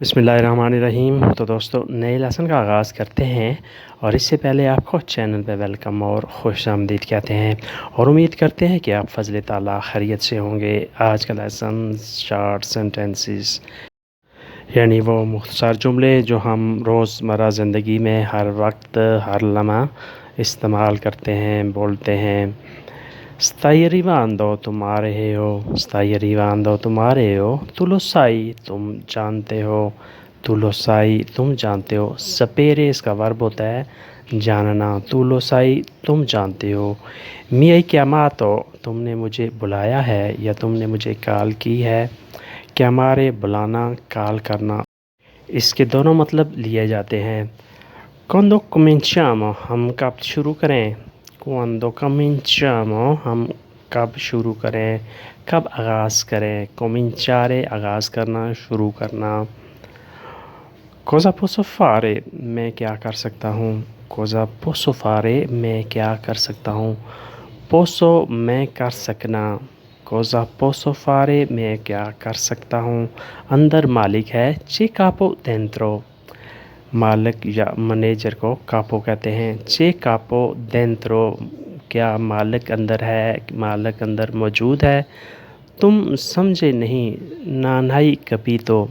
बिस्मिल्लाहिर्रहमानिर्रहीम। तो दोस्तों नए लेसन का आगाज़ करते हैं और इससे पहले आपको चैनल पे वेलकम और खुश आमदीद कहते हैं और उम्मीद करते हैं कि आप फजल ताला खैरियत से होंगे। आज का लेसन शॉर्ट सेंटेंसेस यानी वो मुख्तसर जुमले जो हम रोज़मर्रा ज़िंदगी में हर वक्त हर लम्हा इस्तेमाल करते हैं, बोलते हैं। Stai arrivando, तुम आ रहे हो। Stai arrivando, तुम आ रहे हो। Tu lo sai, तुम जानते हो। Tu lo sai, तुम जानते हो। Sapere इसका वर्ब होता है जानना। Tu lo sai, तुम जानते हो। Mi hai chiamato, तुमने मुझे बुलाया है या तुमने मुझे कॉल की है। chiamare बुलाना, कॉल करना, इसके दोनों मतलब लिए जाते हैं। Quando cominciamo, हम कब शुरू करें। Quando cominciamo, हम कब शुरू करें, कब आगाज़ करें। Cominciare आगाज़ करना, शुरू करना। Cosa posso fare, मैं क्या कर सकता हूँ। Cosa posso fare, मैं क्या कर सकता हूँ। Posso मैं कर सकना। Cosa posso fare, मैं क्या कर सकता हूँ। अंदर मालिक है। C'è capo dentro, मालिक या मैनेजर को कापो कहते हैं। चे कापो डेंट्रो, क्या मालिक अंदर है, मालिक अंदर मौजूद है। तुम समझे नहीं, नानहाई कभी तो।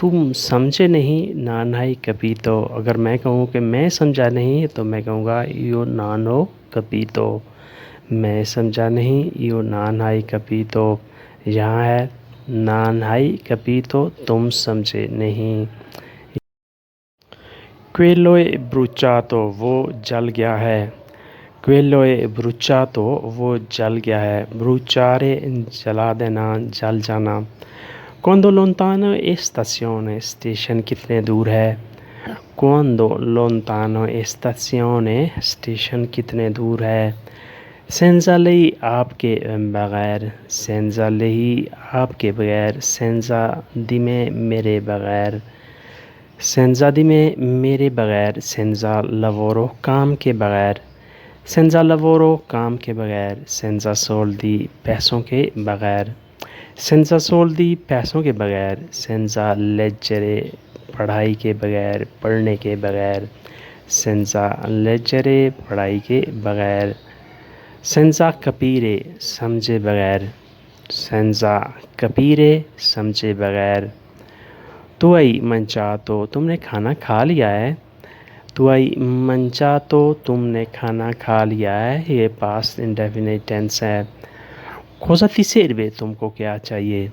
तुम समझे नहीं, नानहाई कभी तो। अगर मैं कहूँ कि मैं समझा नहीं तो मैं कहूँगा यो नानो कभी तो। मैं समझा नहीं, यो नानहाई कभी तो। यहाँ है नानहाई कभी तो, तुम समझे नहीं। Quello è bruciato, वो जल गया है। Quello è bruciato, वो जल गया है। Bruciare जला देना, जल जाना। Quando lontano è stazione, स्टेशन कितने दूर है। Quando lontano è stazione, स्टेशन कितने दूर है। Senza lei, आपके बगैर। Senza lei, आपके बगैर। Senza di me, मेरे बगैर। Senza di me, मेरे बगैर। Senza lavoro, काम के बगैर। Senza lavoro, काम के बगैर। Senza soldi, पैसों के बगैर। Senza soldi, पैसों के बगैर। Senza leggere, पढ़ाई के बगैर, पढ़ने के बगैर। Senza leggere, पढ़ाई के बगैर। Senza capire, समझे बगैर। Senza capire, समझे बगैर। Tu hai mangiato, तुमने खाना खा लिया है। Tu hai mangiato, तुमने खाना खा लिया है। ये पास्ट इंडेफिनिट टेंस है। Cosa ti serve, तुमको क्या चाहिए।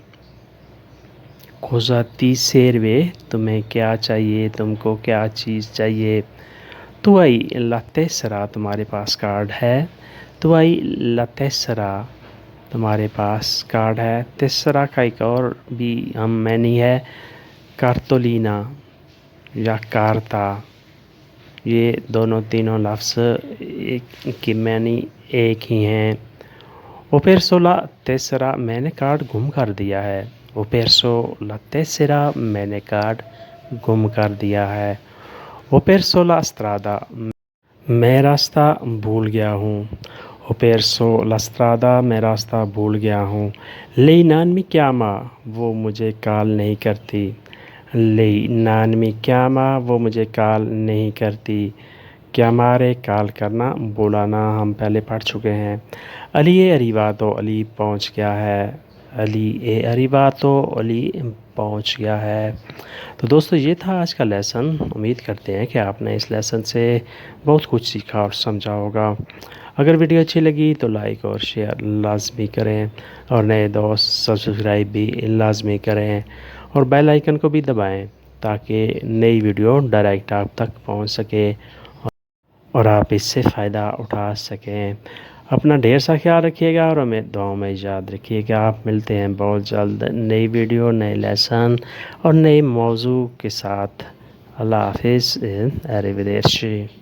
Cosa ti serve, तुम्हें क्या चाहिए, तुमको क्या चीज़ चाहिए। Tu hai la tessera, तुम्हारे पास कार्ड है। Tu hai la tessera, तुम्हारे पास कार्ड है। tessera का एक और भी हम मैनी है कार्टोलिना या कार्ता। ये दोनों तीनों लफ्ज़ एक की मैनी एक ही हैं। Ho perso la tessera, मैंने कार्ड गुम कर दिया है। Ho perso la tessera, मैंने कार्ड गुम कर दिया है। Ho perso la strada, मैं रास्ता भूल गया हूँ। Ho perso la strada, मैं रास्ता भूल गया हूँ। Lei non mi chiama, वो मुझे कॉल नहीं करती। Lei non mi chiama, वो मुझे कॉल नहीं करती। chiamare कॉल करना, बुलाना, हम पहले पढ़ चुके हैं। अली ए arrivato, अली पहुँच गया है। अली ए arrivato, अली पहुँच गया है। तो दोस्तों ये था आज का लेसन। उम्मीद करते हैं कि आपने इस लेसन से बहुत कुछ सीखा और समझा होगा। अगर वीडियो अच्छी लगी तो लाइक और शेयर लाजमी करें और नए दोस्त सब्सक्राइब भी लाजमी करें और बेल आइकन को भी दबाएं ताकि नई वीडियो डायरेक्ट आप तक पहुंच सके और आप इससे फ़ायदा उठा सकें। अपना ढेर सा ख्याल रखिएगा और हमें दुआओं में याद रखिएगा। आप मिलते हैं बहुत जल्द नई वीडियो, नए लेसन और नए मौजू के साथ। अल्लाह हाफिज़। arrivederci।